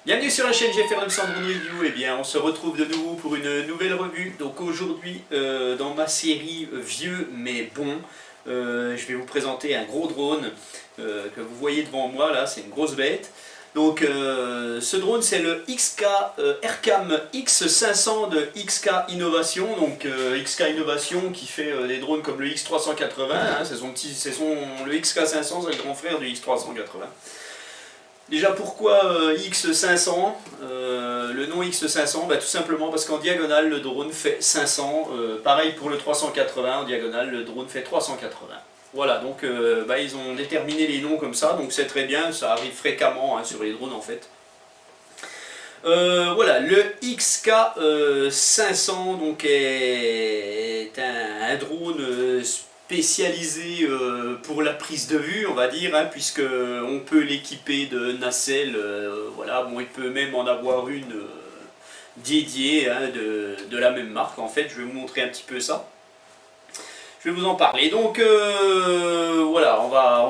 Bienvenue sur la chaîne GFR900 Drone Review. Eh bien, on se retrouve de nouveau pour une nouvelle revue. Donc aujourd'hui, dans ma série vieux mais bon, je vais vous présenter un gros drone que vous voyez devant moi là. C'est une grosse bête. Donc ce drone, c'est le XK Aircam X500 de XK Innovation. Donc XK Innovation qui fait des drones comme le X380. Hein, le XK500, c'est le grand frère du X380. Déjà pourquoi X500 le nom X500, bah, tout simplement parce qu'en diagonale le drone fait 500, pareil pour le 380, en diagonale le drone fait 380. Voilà, donc bah, ils ont déterminé les noms comme ça, donc c'est très bien, ça arrive fréquemment hein, sur les drones en fait. Voilà, le XK500 donc est un drone spécialisé pour la prise de vue, on va dire, hein, puisque on peut l'équiper de nacelles, voilà, bon, il peut même en avoir une dédiée hein, de la même marque. En fait, je vais vous montrer un petit peu ça. Je vais vous en parler. Donc voilà,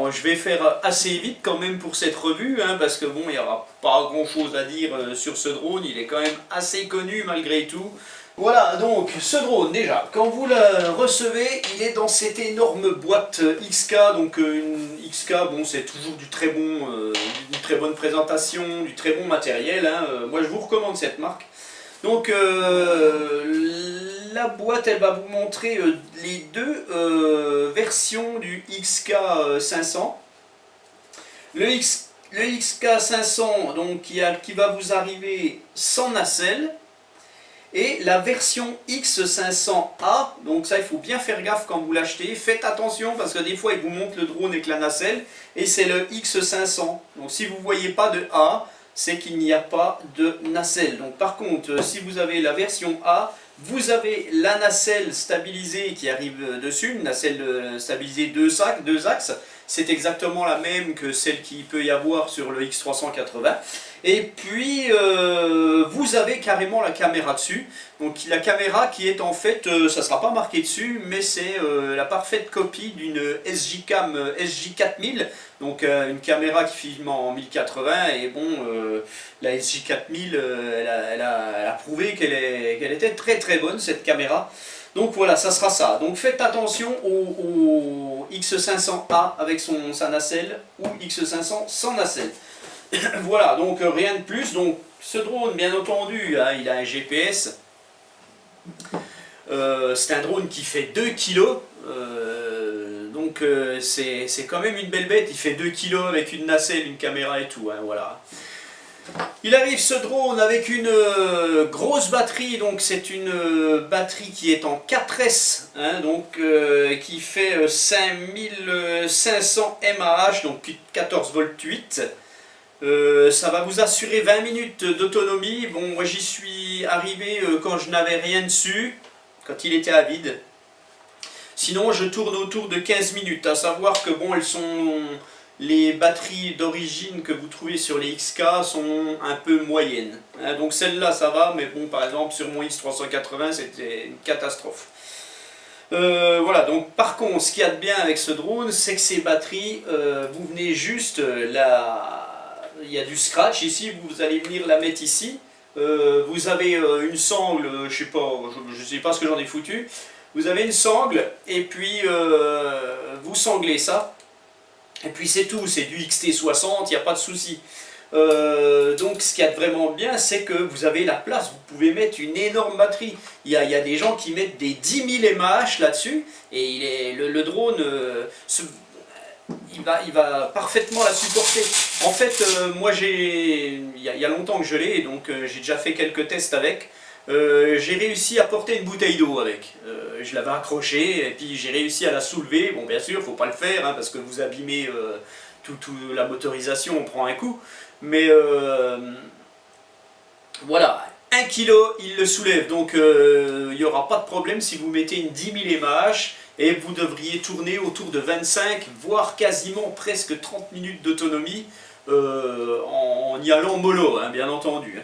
je vais faire assez vite quand même pour cette revue, hein, parce que bon, il n'y aura pas grand chose à dire sur ce drone, il est quand même assez connu malgré tout. Voilà, donc ce drone déjà, quand vous le recevez, il est dans cette énorme boîte XK, donc une XK, bon c'est toujours du très bon, une très bonne présentation, du très bon matériel, hein, moi je vous recommande cette marque. Donc la boîte elle va vous montrer les deux versions du XK500. Le XK500 donc, qui va vous arriver sans nacelle. Et la version X500A, donc ça il faut bien faire gaffe quand vous l'achetez, faites attention parce que des fois il vous montre le drone avec la nacelle et c'est le X500. Donc si vous ne voyez pas de A, c'est qu'il n'y a pas de nacelle. Donc par contre, si vous avez la version A, vous avez la nacelle stabilisée qui arrive dessus, une nacelle stabilisée deux axes, c'est exactement la même que celle qu'il peut y avoir sur le X380. Et puis vous avez carrément la caméra dessus, donc la caméra qui est en fait, ça ne sera pas marqué dessus, mais c'est la parfaite copie d'une SJ-Cam SJ4000, donc une caméra qui filme en 1080, et bon, la SJ4000, elle a prouvé qu'elle était très très bonne cette caméra. Donc voilà, ça sera ça. Donc faites attention au X500A avec sa nacelle ou X500 sans nacelle. Voilà, donc rien de plus. Donc ce drone, bien entendu, hein, il a un GPS. C'est un drone qui fait 2 kg. Donc c'est quand même une belle bête. Il fait 2 kg avec une nacelle, une caméra et tout. Hein, voilà. Il arrive ce drone avec une grosse batterie, donc c'est une batterie qui est en 4S, hein, donc qui fait 5500 mAh, donc 14 volts 8. Ça va vous assurer 20 minutes d'autonomie. Bon, moi j'y suis arrivé quand je n'avais rien dessus, quand il était à vide. Sinon je tourne autour de 15 minutes, à savoir que bon, les batteries d'origine que vous trouvez sur les XK sont un peu moyennes. Hein, donc celle-là ça va, mais bon, par exemple sur mon X380 c'était une catastrophe. Voilà, donc par contre, ce qu'il y a de bien avec ce drone, c'est que ces batteries, vous venez juste, il y a du scratch ici, vous allez venir la mettre ici. Vous avez une sangle, je sais pas ce que j'en ai foutu. Vous avez une sangle, et puis vous sanglez ça. Et puis c'est tout, c'est du XT60, il n'y a pas de souci. Donc ce qu'il y a de vraiment bien, c'est que vous avez la place, vous pouvez mettre une énorme batterie. Il y a des gens qui mettent des 10 000 mAh là-dessus, et le drone, il va parfaitement la supporter. En fait, moi il y a longtemps que je l'ai, donc j'ai déjà fait quelques tests avec. J'ai réussi à porter une bouteille d'eau avec. Je l'avais accrochée et puis j'ai réussi à la soulever. Bon, bien sûr, il ne faut pas le faire hein, parce que vous abîmez toute la motorisation, on prend un coup. Mais voilà, 1 kg, il le soulève. Donc il n'y aura pas de problème si vous mettez une 10 000 mAh et vous devriez tourner autour de 25, voire quasiment presque 30 minutes d'autonomie en y allant mollo, hein, bien entendu.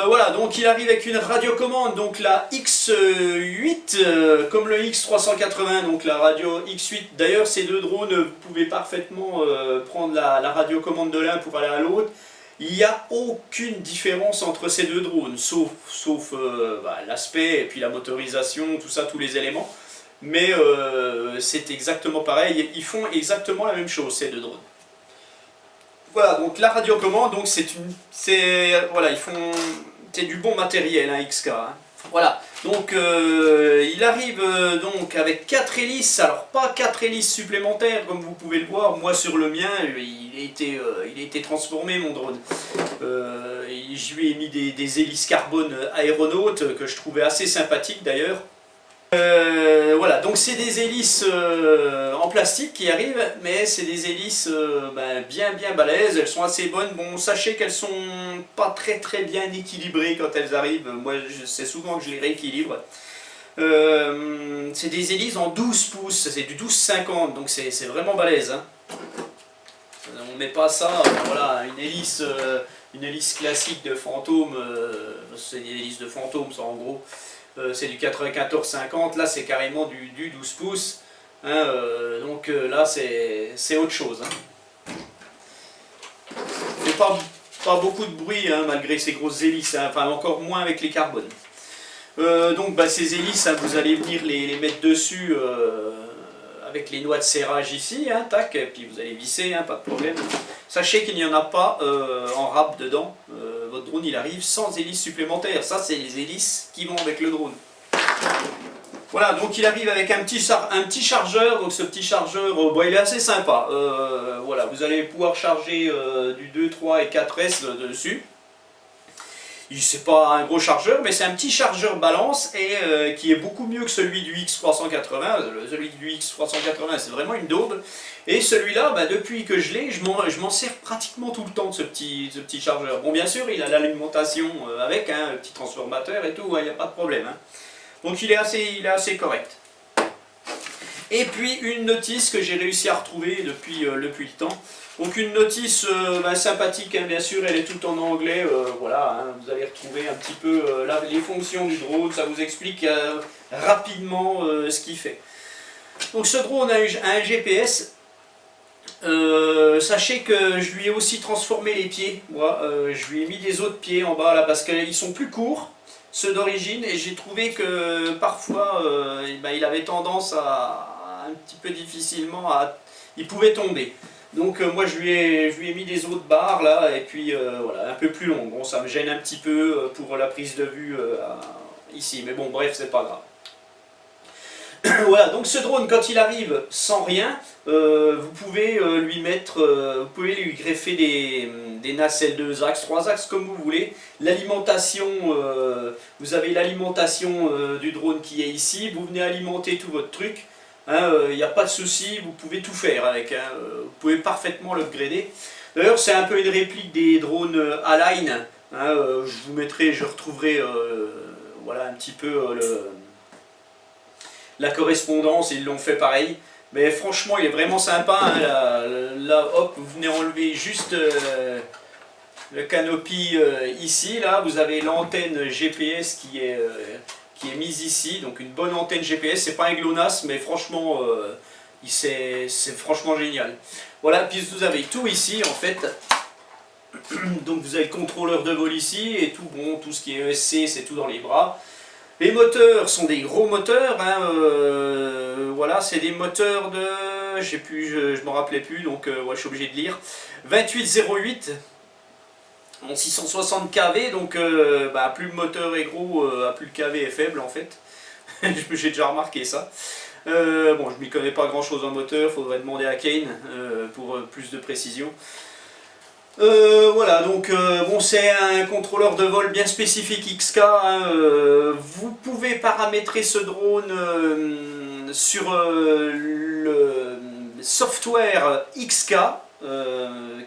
Voilà, donc il arrive avec une radiocommande, donc la X8, comme le X380, donc la radio X8. D'ailleurs, ces deux drones, vous pouvez parfaitement prendre la radiocommande de l'un pour aller à l'autre. Il n'y a aucune différence entre ces deux drones, sauf l'aspect et puis la motorisation, tout ça, tous les éléments. Mais c'est exactement pareil, ils font exactement la même chose, ces deux drones. Voilà, donc la radiocommande, donc voilà, c'est du bon matériel, hein, XK. Hein. Voilà, donc il arrive donc avec 4 hélices, alors pas 4 hélices supplémentaires comme vous pouvez le voir, moi sur le mien, il a été transformé mon drone. Je lui ai mis des hélices carbone aéronautes que je trouvais assez sympathiques d'ailleurs. Voilà, donc c'est des hélices en plastique qui arrivent, mais c'est des hélices bien balèzes, elles sont assez bonnes. Bon, sachez qu'elles sont pas très bien équilibrées quand elles arrivent, moi c'est souvent que je les rééquilibre. C'est des hélices en 12 pouces, c'est du 12,50, donc c'est vraiment balèze. Hein. On met pas ça, voilà, une hélice classique de fantôme, c'est des hélices de fantôme ça en gros. C'est du 94-50, là c'est carrément du 12 pouces, hein, donc là c'est autre chose. Hein. C'est pas beaucoup de bruit hein, malgré ces grosses hélices, hein, enfin encore moins avec les carbones. Donc ces hélices, hein, vous allez venir les mettre dessus avec les noix de serrage ici, hein, tac, et puis vous allez visser, hein, pas de problème. Sachez qu'il n'y en a pas en râpe dedans, votre drone il arrive sans hélice supplémentaire, ça c'est les hélices qui vont avec le drone. Voilà, donc il arrive avec un petit chargeur, donc ce petit chargeur, il est assez sympa. Voilà, vous allez pouvoir charger du 2, 3 et 4S dessus. C'est pas un gros chargeur, mais c'est un petit chargeur balance et qui est beaucoup mieux que celui du X380. Celui du X380, c'est vraiment une daube. Et celui-là, depuis que je l'ai, je m'en sers pratiquement tout le temps de ce petit chargeur. Bon, bien sûr, il a l'alimentation avec, hein, un petit transformateur et tout, il n'y a pas de problème. Hein. Donc il est assez correct. Et puis une notice que j'ai réussi à retrouver depuis le temps. Donc une notice sympathique, hein, bien sûr, elle est toute en anglais, voilà, hein, vous allez retrouver un petit peu les fonctions du drone, ça vous explique rapidement ce qu'il fait. Donc ce drone a un GPS, sachez que je lui ai aussi transformé les pieds, moi, je lui ai mis des autres pieds en bas là, parce qu'ils sont plus courts, ceux d'origine, et j'ai trouvé que parfois il avait tendance un petit peu difficilement il pouvait tomber. Donc moi je lui ai mis des autres barres là, et puis voilà, un peu plus longues. Bon, ça me gêne un petit peu pour la prise de vue ici, mais bon bref, c'est pas grave. Voilà, donc ce drone quand il arrive sans rien, vous pouvez lui greffer des nacelles 2 axes, 3 axes comme vous voulez. L'alimentation, vous avez l'alimentation du drone qui est ici, vous venez alimenter tout votre truc. Il n'y a pas de souci, vous pouvez tout faire avec, hein, vous pouvez parfaitement l'upgrader. D'ailleurs c'est un peu une réplique des drones Align, hein, je retrouverai voilà, un petit peu la correspondance, ils l'ont fait pareil. Mais franchement il est vraiment sympa, hein, là hop, vous venez enlever juste le canopy ici, là vous avez l'antenne GPS qui est mise ici, donc une bonne antenne GPS, c'est pas un GLONASS, mais franchement, c'est franchement génial. Voilà, puis vous avez tout ici en fait, donc vous avez le contrôleur de vol ici, et tout ce qui est ESC, c'est tout dans les bras. Les moteurs sont des gros moteurs, hein, voilà, c'est des moteurs de, je me rappelais plus, donc ouais, je suis obligé de lire, 2808, en 660 kV, donc plus le moteur est gros, plus le kV est faible en fait. J'ai déjà remarqué ça. Bon, je m'y connais pas grand chose en moteur, faudrait demander à Kane pour plus de précision. Voilà, donc bon, c'est un contrôleur de vol bien spécifique XK. Hein, vous pouvez paramétrer ce drone sur le software XK.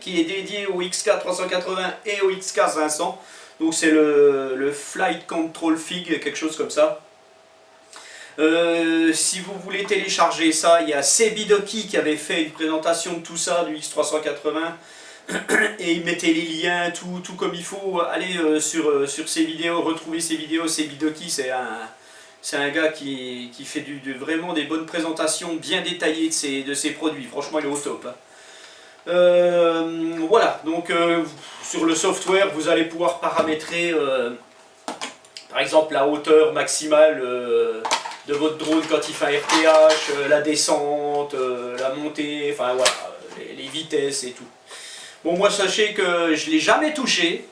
Qui est dédié au XK380 et au XK500, donc c'est le Flight Control Fig, quelque chose comme ça. Si vous voulez télécharger ça, il y a Sebidoki qui avait fait une présentation de tout ça, du X380, et il mettait les liens, tout comme il faut. Allez sur ses vidéos, retrouver ses vidéos, c'est Bidoki, c'est un gars qui fait vraiment des bonnes présentations bien détaillées de ses produits. Franchement, il est au top. Hein. Voilà, donc sur le software, vous allez pouvoir paramétrer par exemple la hauteur maximale de votre drone quand il fait un RTH, la descente, la montée, enfin voilà, les vitesses et tout. Bon, moi sachez que je ne l'ai jamais touché,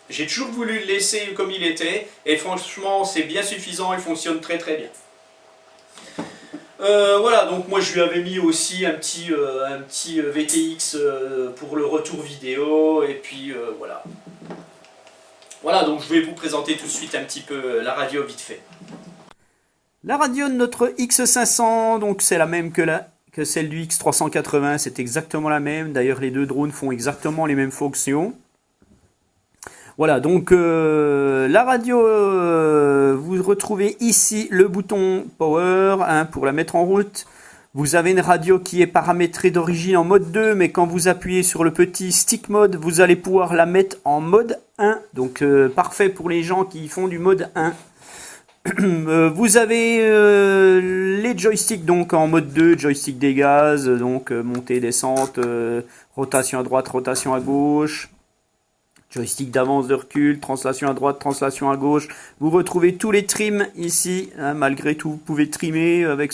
j'ai toujours voulu le laisser comme il était, et franchement c'est bien suffisant, il fonctionne très très bien. Voilà, donc moi je lui avais mis aussi un petit VTX pour le retour vidéo, et puis voilà. Voilà, donc je vais vous présenter tout de suite un petit peu la radio vite fait. La radio de notre X500, donc c'est la même que celle du X380, c'est exactement la même. D'ailleurs, les deux drones font exactement les mêmes fonctions. Voilà, donc la radio, vous retrouvez ici le bouton Power hein, pour la mettre en route. Vous avez une radio qui est paramétrée d'origine en mode 2, mais quand vous appuyez sur le petit stick mode, vous allez pouvoir la mettre en mode 1. Donc parfait pour les gens qui font du mode 1. Vous avez les joysticks donc en mode 2, joystick des gaz, donc montée, descente, rotation à droite, rotation à gauche, joystick d'avance, de recul, translation à droite, translation à gauche. Vous retrouvez tous les trims ici, hein, malgré tout vous pouvez trimer avec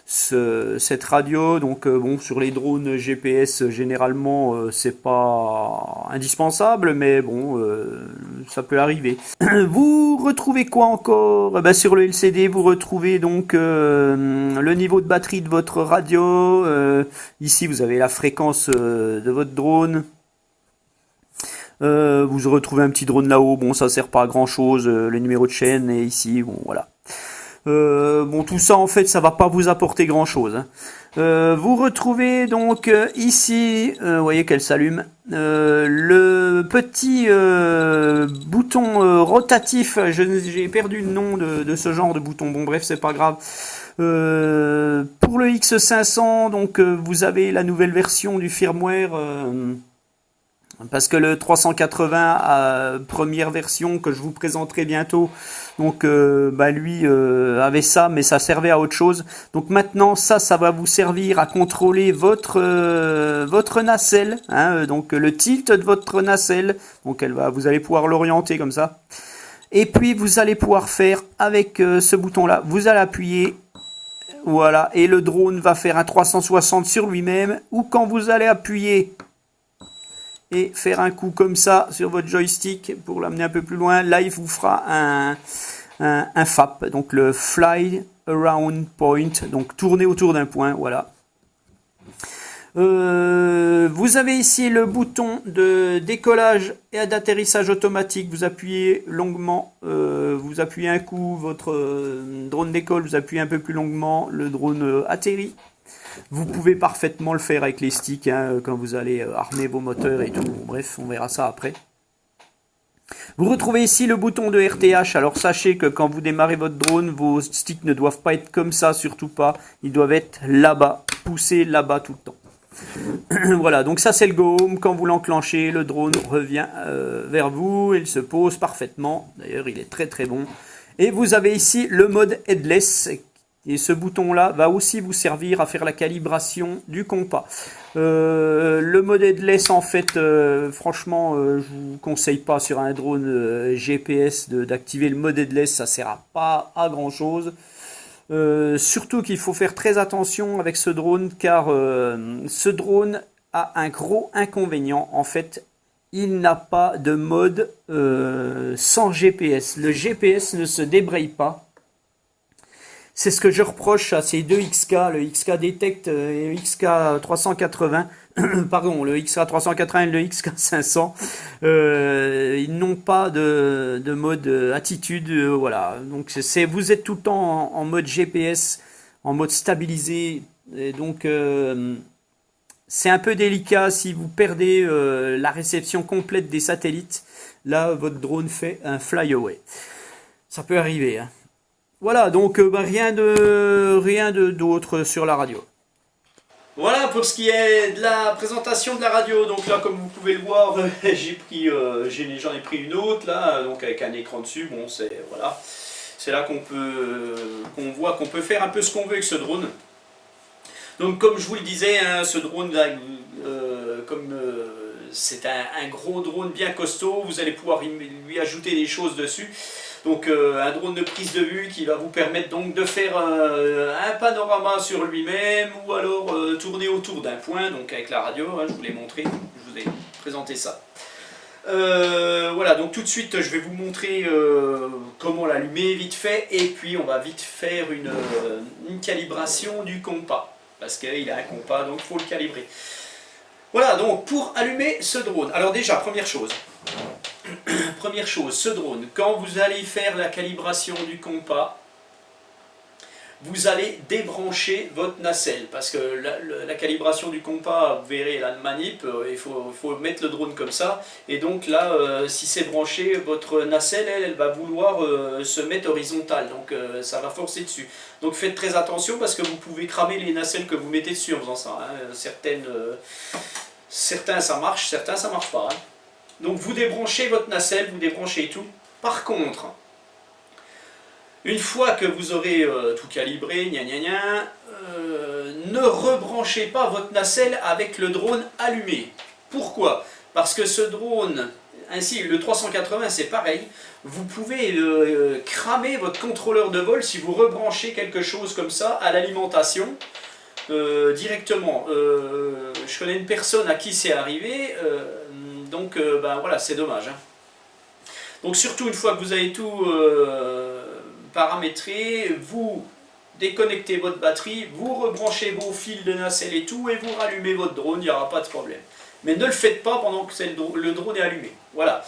cette radio. Donc bon, sur les drones GPS généralement c'est pas indispensable, mais bon ça peut arriver. Vous retrouvez quoi encore? Sur le LCD vous retrouvez donc le niveau de batterie de votre radio. Ici vous avez la fréquence de votre drone. Vous retrouvez un petit drone là-haut, bon ça sert pas à grand chose, le numéro de chaîne et ici, bon voilà. Bon tout ça en fait ça va pas vous apporter grand chose hein. Vous retrouvez donc ici vous voyez qu'elle s'allume le petit bouton rotatif. J'ai perdu le nom de ce genre de bouton, bon bref c'est pas grave. Pour le X500 donc vous avez la nouvelle version du firmware parce que le 380 première version que je vous présenterai bientôt, donc lui avait ça, mais ça servait à autre chose. Donc maintenant ça va vous servir à contrôler votre nacelle, hein, donc le tilt de votre nacelle. Donc vous allez pouvoir l'orienter comme ça. Et puis vous allez pouvoir faire avec ce bouton là, vous allez appuyer. Voilà, et le drone va faire un 360 sur lui-même, ou quand vous allez appuyer et faire un coup comme ça sur votre joystick pour l'amener un peu plus loin, là il vous fera un FAP, donc le Fly Around Point, donc tourner autour d'un point, voilà. Vous avez ici le bouton de décollage et d'atterrissage automatique, vous appuyez longuement, vous appuyez un coup, votre drone décolle, vous appuyez un peu plus longuement, le drone atterrit. Vous pouvez parfaitement le faire avec les sticks hein, quand vous allez armer vos moteurs et tout. Bon, bref, on verra ça après. Vous retrouvez ici le bouton de RTH. Alors sachez que quand vous démarrez votre drone, vos sticks ne doivent pas être comme ça, surtout pas. Ils doivent être là-bas, poussés là-bas tout le temps. Voilà, donc ça c'est le go home. Quand vous l'enclenchez, le drone revient vers vous. Il se pose parfaitement. D'ailleurs, il est très très bon. Et vous avez ici le mode headless. Et ce bouton-là va aussi vous servir à faire la calibration du compas. Le mode headless, en fait, franchement, je vous conseille pas sur un drone GPS d'activer le mode headless. Ça sert pas à grand-chose. Surtout qu'il faut faire très attention avec ce drone, car ce drone a un gros inconvénient. En fait, il n'a pas de mode sans GPS. Le GPS ne se débraye pas. C'est ce que je reproche à ces deux XK, le XK Detect et le XK 380, pardon, le XK 380 et le XK 500. Ils n'ont pas de mode attitude, voilà. Donc vous êtes tout le temps en mode GPS, en mode stabilisé, et donc c'est un peu délicat si vous perdez la réception complète des satellites. Là, votre drone fait un fly-away. Ça peut arriver, hein. Voilà, donc rien d'autre sur la radio. Voilà pour ce qui est de la présentation de la radio. Donc là, comme vous pouvez le voir, j'en ai pris une autre là, donc avec un écran dessus. Bon, voilà, c'est là qu'on voit qu'on peut faire un peu ce qu'on veut avec ce drone. Donc comme je vous le disais, hein, ce drone là, c'est un gros drone bien costaud, vous allez pouvoir lui ajouter des choses dessus. Donc un drone de prise de vue qui va vous permettre donc de faire un panorama sur lui-même ou alors tourner autour d'un point, donc avec la radio, hein, je vous l'ai montré, je vous ai présenté ça. Voilà, donc tout de suite je vais vous montrer comment l'allumer vite fait, et puis on va vite faire une calibration du compas, parce qu'il a un compas donc il faut le calibrer. Voilà, donc pour allumer ce drone, alors déjà première chose, ce drone, quand vous allez faire la calibration du compas, vous allez débrancher votre nacelle, parce que la calibration du compas, vous verrez la manip, il faut mettre le drone comme ça, et donc là, si c'est branché, votre nacelle, elle va vouloir se mettre horizontale, donc ça va forcer dessus. Donc faites très attention, parce que vous pouvez cramer les nacelles que vous mettez dessus en faisant ça, hein. Certains ça marche, certains ça marche pas, hein. Donc vous débranchez votre nacelle, vous débranchez tout. Par contre, une fois que vous aurez tout calibré, ne rebranchez pas votre nacelle avec le drone allumé. Pourquoi? Parce que ce drone, ainsi le 380 c'est pareil, vous pouvez cramer votre contrôleur de vol si vous rebranchez quelque chose comme ça à l'alimentation directement. Je connais une personne à qui c'est arrivé, donc ben voilà, c'est dommage, hein. Donc surtout une fois que vous avez tout paramétré, vous déconnectez votre batterie, vous rebranchez vos fils de nacelle et tout, et vous rallumez votre drone, il n'y aura pas de problème. Mais ne le faites pas pendant que le drone est allumé. Voilà.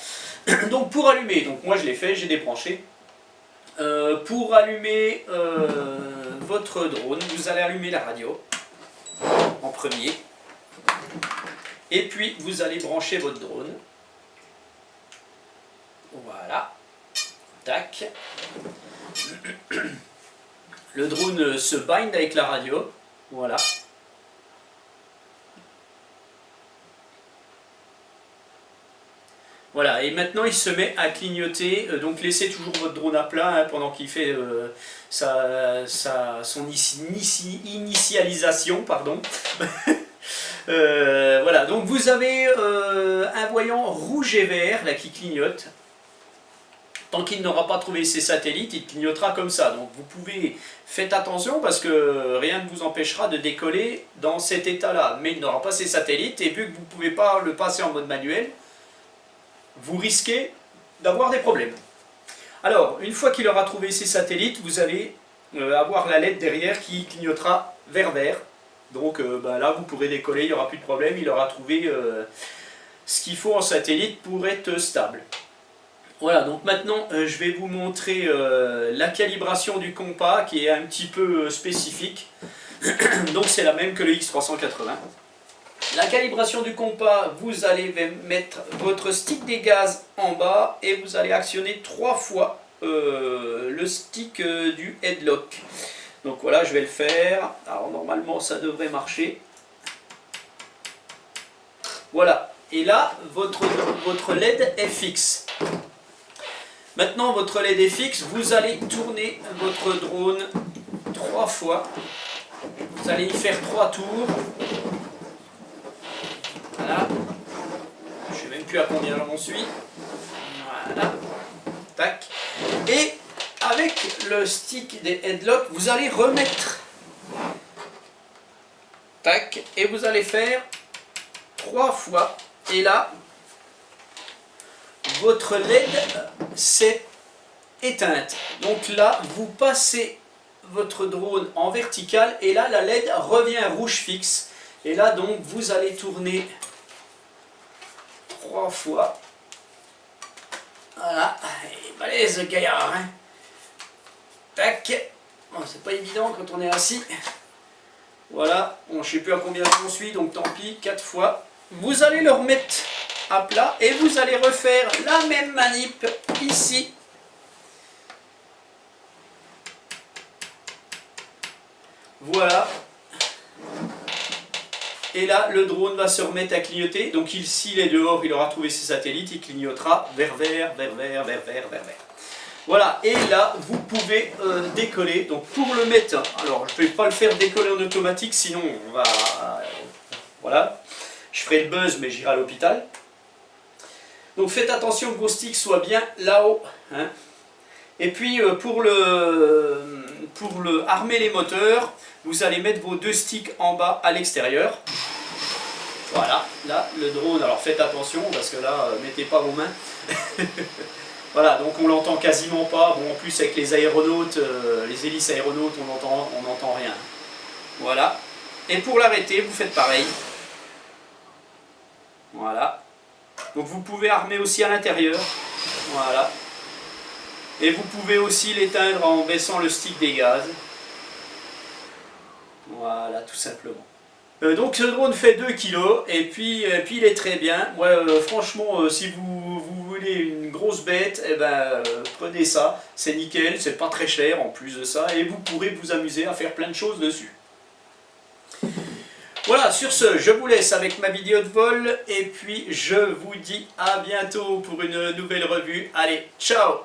Donc pour allumer, donc moi je l'ai fait, j'ai débranché. Pour allumer votre drone, vous allez allumer la radio en premier. Et puis vous allez brancher votre drone. Voilà. Tac. Le drone se bind avec la radio. Voilà. Voilà, et maintenant il se met à clignoter, donc laissez toujours votre drone à plat hein, pendant qu'il fait son initialisation, pardon. Voilà, donc vous avez un voyant rouge et vert là, qui clignote. Tant qu'il n'aura pas trouvé ses satellites, il clignotera comme ça. Donc vous pouvez, faites attention parce que rien ne vous empêchera de décoller dans cet état-là. Mais il n'aura pas ses satellites, et vu que vous ne pouvez pas le passer en mode manuel, vous risquez d'avoir des problèmes. Alors, une fois qu'il aura trouvé ses satellites, vous allez avoir la LED derrière qui clignotera vert. Donc là, vous pourrez décoller, il n'y aura plus de problème. Il aura trouvé ce qu'il faut en satellite pour être stable. Voilà, donc maintenant, je vais vous montrer la calibration du compas qui est un petit peu spécifique. Donc c'est la même que le X380. La calibration du compas, vous allez mettre votre stick des gaz en bas et vous allez actionner 3 fois le stick du headlock. Donc voilà, je vais le faire. Alors normalement ça devrait marcher. Voilà, et là votre LED est fixe. Maintenant votre LED est fixe, vous allez tourner votre drone 3 fois. Vous allez y faire 3 tours. Voilà. Je ne sais même plus à combien j'en suis. Voilà. Tac. Et avec le stick des headlocks, vous allez remettre. Tac. Et vous allez faire 3 fois. Et là, votre LED s'est éteinte. Donc là, vous passez votre drone en vertical et là, la LED revient rouge fixe. Et là, donc, vous allez tourner 3 fois. Voilà. Et balèze le gaillard. Hein. Tac. Bon, c'est pas évident quand on est assis. Voilà. Bon, je sais plus à combien j'en suis, donc tant pis, 4 fois. Vous allez le remettre à plat et vous allez refaire la même manip ici. Voilà. Et là, le drone va se remettre à clignoter. Donc s'il est dehors, il aura trouvé ses satellites, il clignotera vert, vert, vert, vert, vert, vert, vert, vert. Voilà, et là, vous pouvez décoller. Donc pour le mettre, alors je ne vais pas le faire décoller en automatique, sinon on va... voilà, je ferai le buzz, mais j'irai à l'hôpital. Donc faites attention que vos sticks soient bien là-haut. Hein. Et puis pour armer les moteurs, vous allez mettre vos 2 sticks en bas à l'extérieur. Voilà, là le drone, alors faites attention parce que là, mettez pas vos mains. Voilà, donc on l'entend quasiment pas. Bon, en plus avec les aéronautes, les hélices aéronautes, on n'entend rien. Voilà. Et pour l'arrêter, vous faites pareil. Voilà. Donc vous pouvez armer aussi à l'intérieur. Voilà. Et vous pouvez aussi l'éteindre en baissant le stick des gaz. Voilà, tout simplement. Donc ce drone fait 2 kg et puis il est très bien. Ouais, franchement, si vous voulez une grosse bête, eh ben, prenez ça. C'est nickel, c'est pas très cher en plus de ça. Et vous pourrez vous amuser à faire plein de choses dessus. Voilà, sur ce, je vous laisse avec ma vidéo de vol. Et puis je vous dis à bientôt pour une nouvelle revue. Allez, ciao!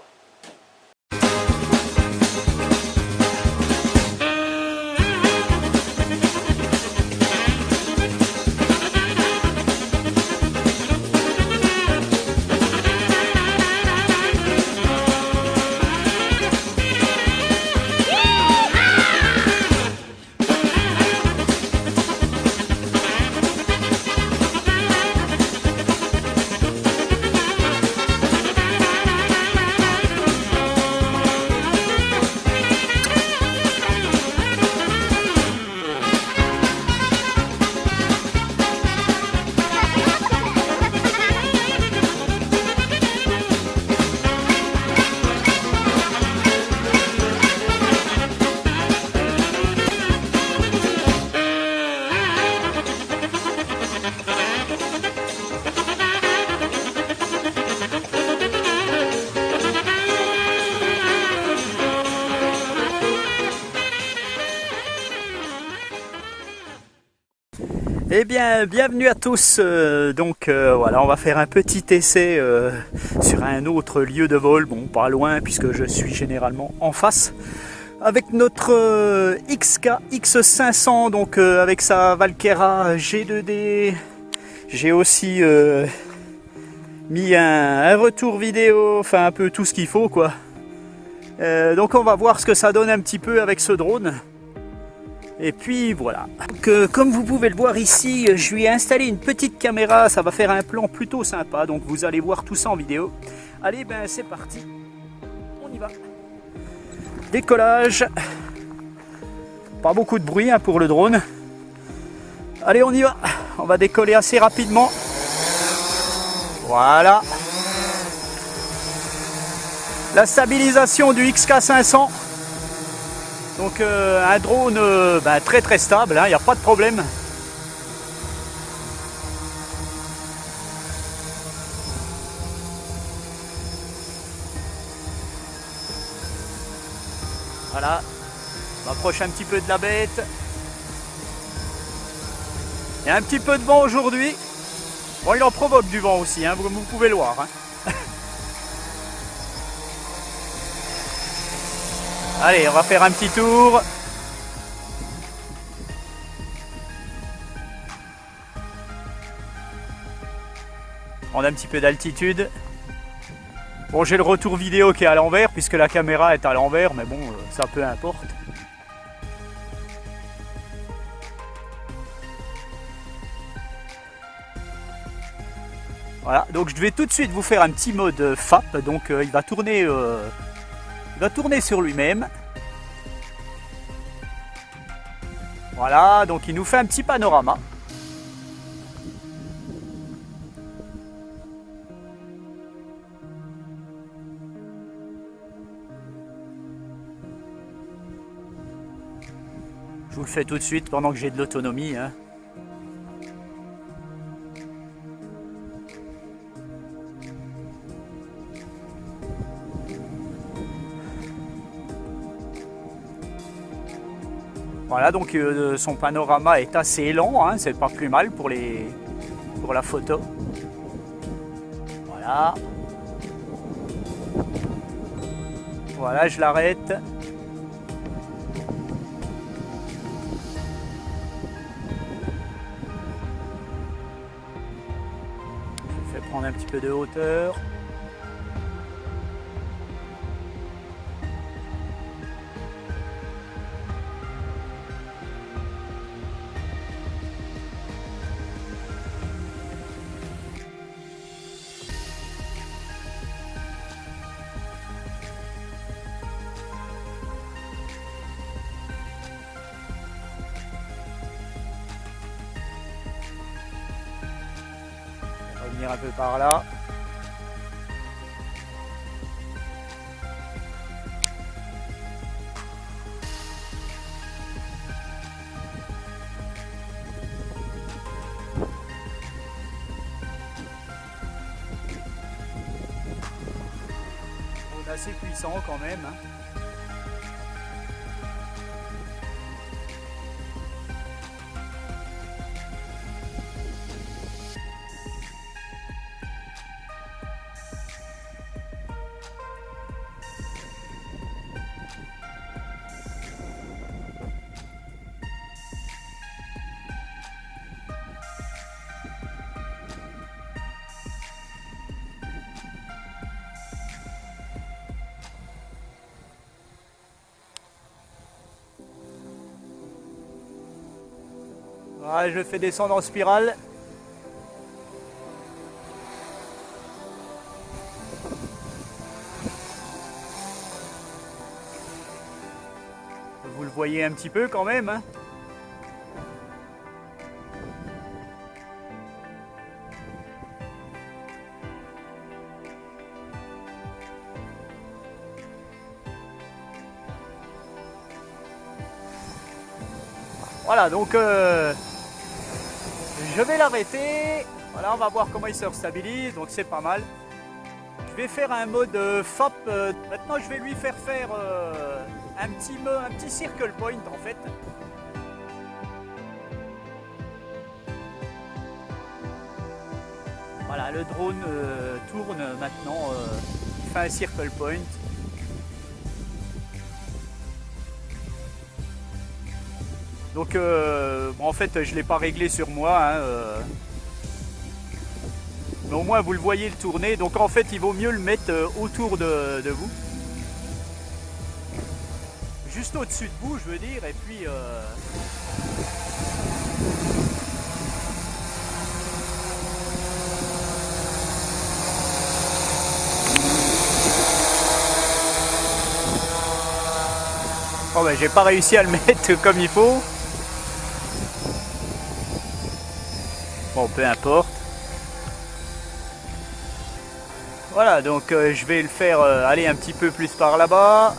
Eh bien, bienvenue à tous. Voilà, on va faire un petit essai sur un autre lieu de vol, bon, pas loin puisque je suis généralement en face, avec notre XK X500, donc avec sa Valkyra G2D. J'ai aussi mis un retour vidéo, enfin un peu tout ce qu'il faut, quoi. Donc on va voir ce que ça donne un petit peu avec ce drone. Et puis voilà. Donc, comme vous pouvez le voir ici, je lui ai installé une petite caméra, ça va faire un plan plutôt sympa, donc vous allez voir tout ça en vidéo. Allez, ben c'est parti, on y va. Décollage. Pas beaucoup de bruit hein, pour le drone. Allez, on y va. On va décoller assez rapidement. Voilà. La stabilisation du XK500. Donc un drone très très stable, il n'y a pas de problème. Voilà, on m'approche un petit peu de la bête. Il y a un petit peu de vent aujourd'hui. Bon, il en provoque du vent aussi, hein, vous pouvez le voir. Hein. Allez, on va faire un petit tour. Prendre un petit peu d'altitude. Bon, j'ai le retour vidéo qui est à l'envers puisque la caméra est à l'envers, mais bon, ça peu importe. Voilà, donc je vais tout de suite vous faire un petit mode FAP, donc il va tourner sur lui-même. Voilà, donc il nous fait un petit panorama. Je vous le fais tout de suite pendant que j'ai de l'autonomie. Hein. Voilà, donc son panorama est assez lent, hein, c'est pas plus mal pour la photo. Voilà. Voilà, je l'arrête. Je vais prendre un petit peu de hauteur. Revenir un peu par là. On est assez puissant quand même. Hein. Voilà, je le fais descendre en spirale. Vous le voyez un petit peu quand même. Hein. Voilà, donc je vais l'arrêter. Voilà, on va voir comment il se restabilise. Donc c'est pas mal. Je vais faire un mode FAP. Maintenant, je vais lui faire un petit circle point en fait. Voilà, le drone tourne maintenant. Il fait un circle point. Donc bon, en fait je ne l'ai pas réglé sur moi, hein, mais au moins vous le voyez le tourner. Donc en fait il vaut mieux le mettre autour de vous. Juste au-dessus de vous je veux dire, et puis... Bon ben j'ai pas réussi à le mettre comme il faut. Bon, peu importe. Voilà, donc je vais le faire aller un petit peu plus par là-bas.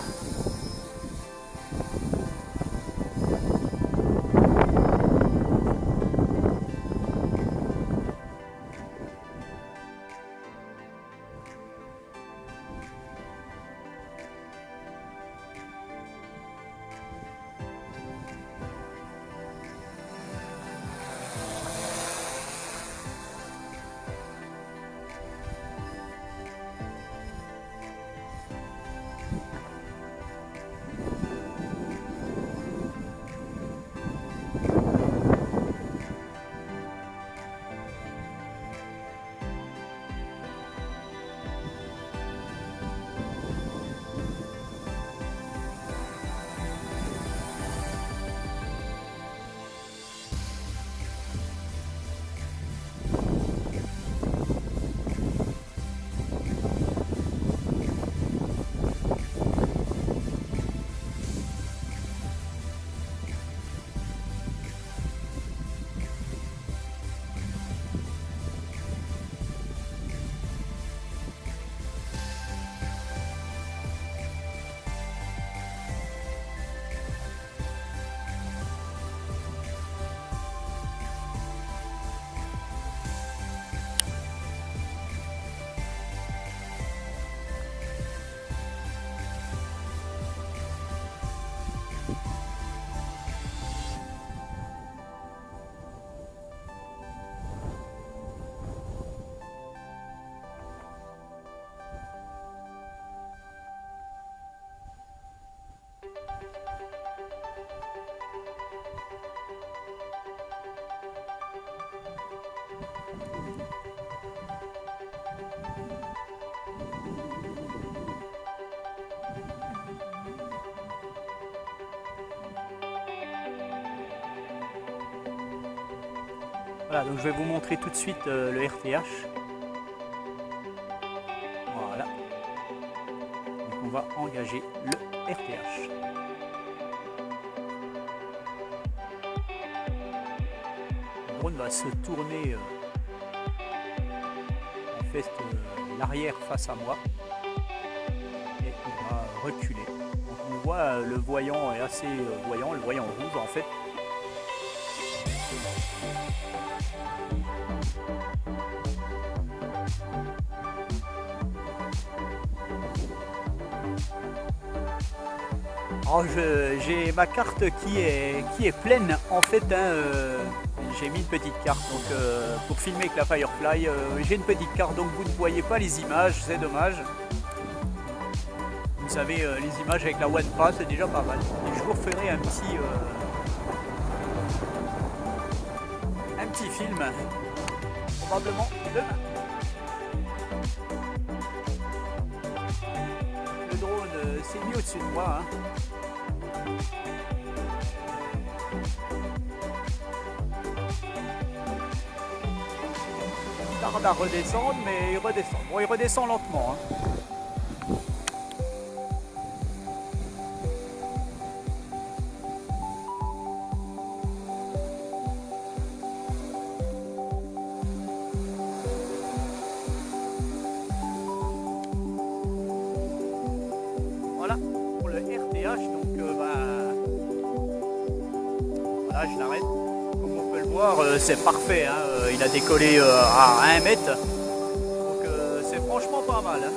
Voilà, donc je vais vous montrer tout de suite le RTH. Voilà. Donc on va engager le RTH. Le drone va se tourner en fait l'arrière face à moi et il va reculer. Donc on voit le voyant est assez voyant, le voyant rouge en fait. Alors j'ai ma carte qui est pleine en fait, hein, j'ai mis une petite carte donc, pour filmer avec la Firefly. J'ai une petite carte donc vous ne voyez pas les images, c'est dommage. Vous savez, les images avec la OnePass c'est déjà pas mal. Et je vous referai un petit film, probablement demain. Le drone s'est mis au-dessus de moi. Hein. Il tarde à redescendre, mais il redescend. Bon, il redescend lentement. Hein. Voilà pour le RTH. Donc, voilà, je l'arrête. Comme on peut le voir, c'est parfait. Hein. Il a décollé à 1 mètre. Donc, c'est franchement pas mal. Hein.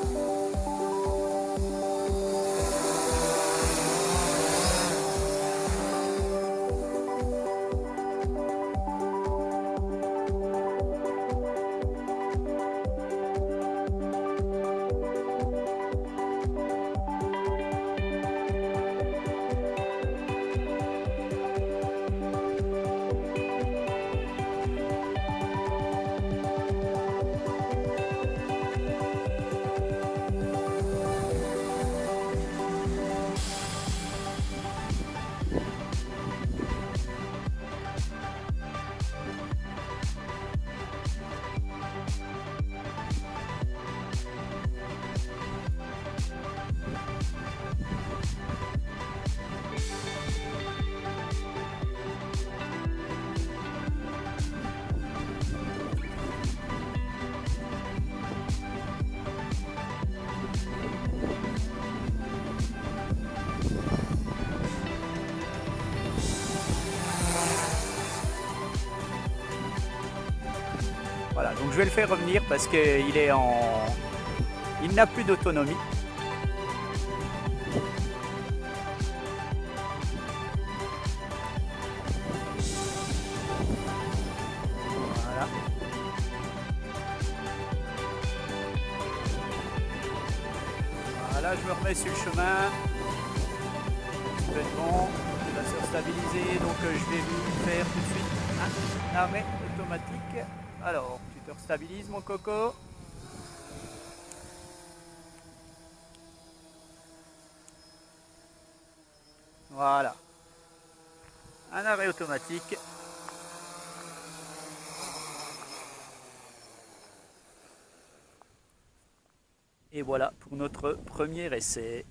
Voilà, donc je vais le faire revenir parce qu'il est en... Il n'a plus d'autonomie. Voilà. Voilà, je me remets sur le chemin. Ça va être bon. Il va se stabiliser, donc je vais lui faire tout de suite un arrêt automatique. Alors, tu te restabilises mon coco. Voilà. Un arrêt automatique. Et voilà pour notre premier essai.